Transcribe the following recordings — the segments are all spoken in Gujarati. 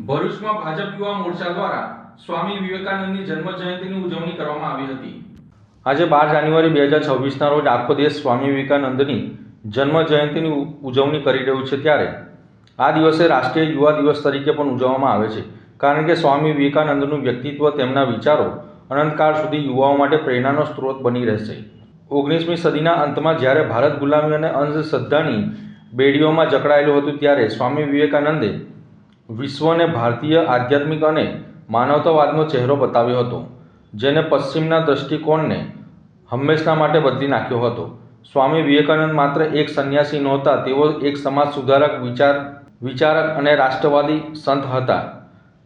ભરૂચમાં ભાજપ યુવા મોરચા દ્વારા સ્વામી વિવેકાનંદની જન્મ જયંતિની ઉજવણી કરવામાં આવી હતી। આજે 12 જાન્યુઆરી 2026ના રોજ આખો દેશ સ્વામી વિવેકાનંદની જન્મ જયંતિની ઉજવણી કરી રહ્યું છે। ત્યારે આ દિવસે રાષ્ટ્રીય યુવા દિવસ તરીકે પણ ઉજવવામાં આવે છે, કારણ કે સ્વામી વિવેકાનંદનું વ્યક્તિત્વ, તેમના વિચારો અનંતકાળ સુધી યુવાઓ માટે પ્રેરણાનો સ્ત્રોત બની રહેશે। 19મી સદીના અંતમાં જ્યારે ભારત ગુલામી અને અંધશ્રદ્ધાની બેડીઓમાં જકડાયેલું હતું, ત્યારે સ્વામી વિવેકાનંદે વિશ્વને ભારતીય આધ્યાત્મિક અને માનવતાવાદનો ચહેરો બતાવ્યો હતો, જેને પશ્ચિમના દૃષ્ટિકોણને હંમેશા માટે બદલી નાખ્યો હતો। સ્વામી વિવેકાનંદ માત્ર એક સંન્યાસી નહોતા, તેઓ એક સમાજ સુધારક, વિચારક અને રાષ્ટ્રવાદી સંત હતા।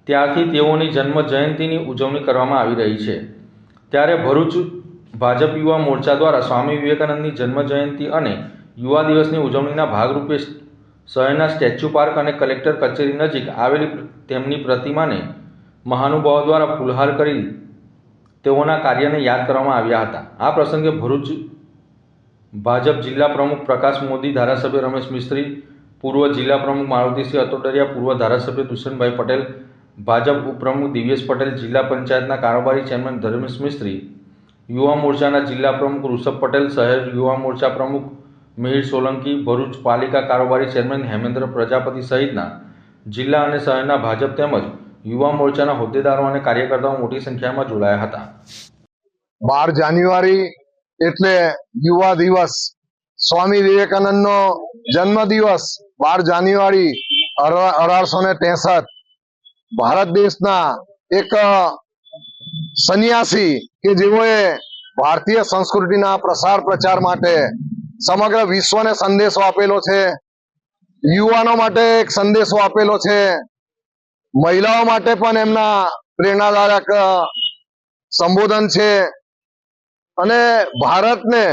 ત્યારથી તેઓની જન્મ જયંતિની ઉજવણી કરવામાં આવી રહી છે। ત્યારે ભરૂચ ભાજપ યુવા મોરચા દ્વારા સ્વામી વિવેકાનંદની જન્મ જયંતિ અને યુવા દિવસની ઉજવણીના ભાગરૂપે શહેરના સ્ટેચ્યુ પાર્ક અને કલેક્ટર કચેરી નજીક આવેલી તેમની પ્રતિમાને મહાનુભાવો દ્વારા ફૂલહાર કરી તેઓના કાર્યને યાદ કરવામાં આવ્યા હતા। આ પ્રસંગે ભરૂચ ભાજપ જિલ્લા પ્રમુખ પ્રકાશ મોદી, ધારાસભ્ય રમેશ મિસ્ત્રી, પૂર્વ જિલ્લા પ્રમુખ મારુતિસિંહ અતોડરિયા, પૂર્વ ધારાસભ્ય દુષ્યંતભાઈ પટેલ, ભાજપ ઉપપ્રમુખ દિવ્યેશ પટેલ, જિલ્લા પંચાયતના કારોબારી ચેરમેન ધર્મેશ મિસ્ત્રી, યુવા મોરચાના જિલ્લા પ્રમુખ ઋષભ પટેલ, શહેર યુવા મોરચા પ્રમુખ મિહિર સોલંકી, ભરૂચ પાલિકા કારોબારી ચેરમેન હેમેન્દ્ર પ્રજાપતિ સહિતના જિલ્લા અને શહેરના ભાજપ તેમજ યુવા મોરચાના હોદ્દેદારો અને કાર્યકર્તાઓ મોટી સંખ્યામાં જોડાયા હતા। 12 જાન્યુઆરી એટલે યુવા દિવસ, સ્વામી વિવેકાનંદનો જન્મ દિવસ 12 જાન્યુઆરી 1863 ભારત દેશના એક સંન્યાસી કે જેઓએ ભારતીય સંસ્કૃતિના પ્રસાર પ્રચાર માટે સમગ્ર વિશ્વને સંદેશો આપેલો છે, યુવાનો માટે એક સંદેશો આપેલો છે, મહિલાઓ માટે પણ એમના પ્રેરણાદાયક સંબોધન છે અને ભારતને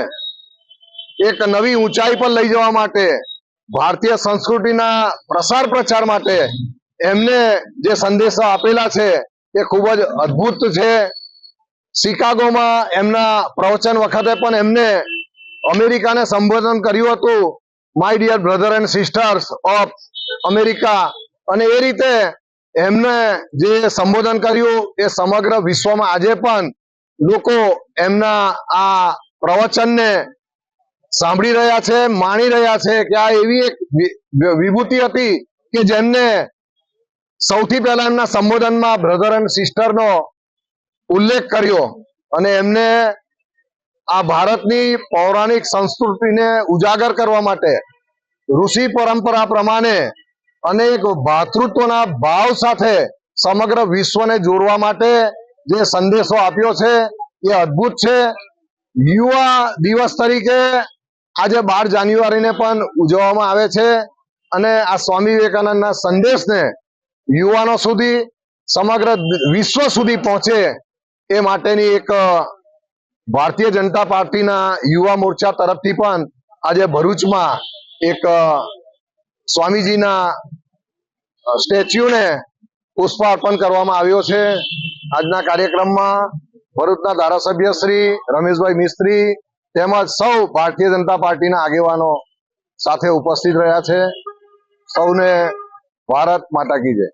એક નવી ઊંચાઈ પર લઈ જવા માટે, ભારતીય સંસ્કૃતિના પ્રસાર પ્રચાર માટે એમને જે સંદેશો આપેલા છે એ ખૂબ જ અદ્ભુત છે। શિકાગોમાં એમના પ્રવચન વખતે પણ એમને અમેરિકાને સંબોધન કર્યું હતું, my dear brother and sisters of America, અને એ રીતે એમને જે સંબોધન કર્યું એ સમગ્ર વિશ્વમાં આજે પણ લોકો એમના આ પ્રવચનને સાંભળી રહ્યા છે, માણી રહ્યા છે કે આ એવી એક વિભૂતિ હતી કે જેમને સૌથી પહેલા એમના સંબોધનમાં બ્રધર એન્ડ સિસ્ટરનો ઉલ્લેખ કર્યો અને એમને આ ભારતની પૌરાણિક સંસ્કૃતિને ઉજાગર કરવા માટે ઋષિ પરંપરા પ્રમાણે અને એક ભાતૃત્વના ભાવ સાથે સમગ્ર વિશ્વને જોડવા માટે જે સંદેશો આપ્યો છે એ અદ્ભુત છે। યુવા દિવસ તરીકે આજે 12 જાન્યુઆરીને પણ ઉજવવામાં આવે છે અને આ સ્વામી વિવેકાનંદના સંદેશને યુવાનો સુધી, સમગ્ર વિશ્વ સુધી પહોંચે એ માટેની એક ભારતીય જનતા પાર્ટીના યુવા મોરચા તરફથી પણ આજે ભરૂચમાં એક સ્વામીજીના સ્ટેચ્યુને પુષ્પ અર્પણ કરવામાં આવ્યો છે। આજના કાર્યક્રમમાં ભરૂચના ધારાસભ્ય શ્રી રમેશભાઈ મિસ્ત્રી તેમજ સૌ ભારતીય જનતા પાર્ટીના આગેવાનો સાથે ઉપસ્થિત રહ્યા છે। સૌને ભારત માતા કી જય।